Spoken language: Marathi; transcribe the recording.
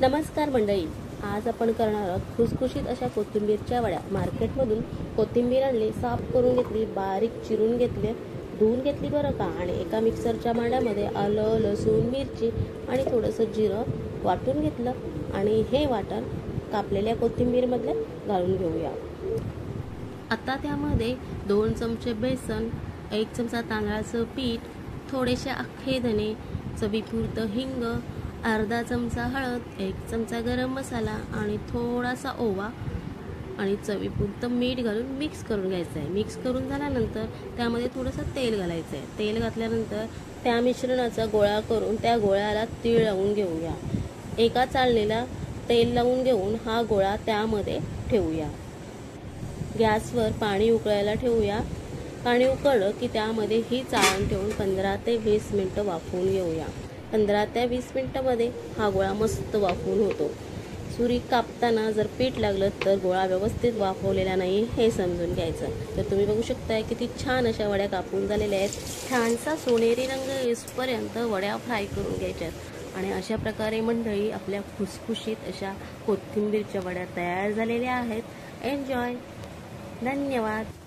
नमस्कार मंडळी, आज आपण करणार आहोत खुसखुशीत अशा कोथिंबीरच्या वड्या। मार्केटमधून कोथिंबीर आणली, साफ करून घेतली, बारीक चिरून घेतली, धुवून घेतली बरं का। आणि एका मिक्सरच्या भांड्यामध्ये आलं, लसूण, मिरची आणि थोडंसं जिरं वाटून घेतलं आणि हे वाटण कापलेल्या कोथिंबीरमध्ये घालून घेऊया। आता त्यामध्ये 2 चमचे बेसन, 1 चमचा तांदळाचं पीठ, थोडेसे अख्खे धने, चवीपुरतं हिंग, अर्धा चमचा हळद, 1 चमचा गरम मसाला आणि थोडासा ओवा आणि चवीपुरतं मीठ घालून मिक्स करून घ्यायचं आहे। मिक्स करून झाल्यानंतर त्यामध्ये थोडंसं तेल घालायचं आहे। तेल घातल्यानंतर त्या मिश्रणाचा गोळा करून त्या गोळ्याला तीळ लावून घेऊया। एका चाळणीला तेल लावून घेऊन हा गोळा त्यामध्ये ठेवूया। गॅसवर पाणी उकळायला ठेवूया। पाणी उकळलं की त्यामध्ये ही चाळण ठेवून 15 ते 20 मिनिटं वाफवून घेऊया। 15 ते 20 मिनिटांमध्ये हा गोळा मस्त वाफवून होतो। सुरी कापताना जर पीठ लागलं तर गोळा व्यवस्थित वाफवलेला नाही हे समजून घ्यायचं। तर तुम्ही बघू शकताय किती छान अशा वड्या कापून झालेल्या आहेत। छानसा सोनेरी रंग येईपर्यंत वड्या फ्राय करून घ्यायच्यात आणि अशा प्रकारे मंडळी आपल्या खुसखुशीत अशा कोथिंबीरच्या वड्या तयार झालेल्या आहेत। एन्जॉय। धन्यवाद।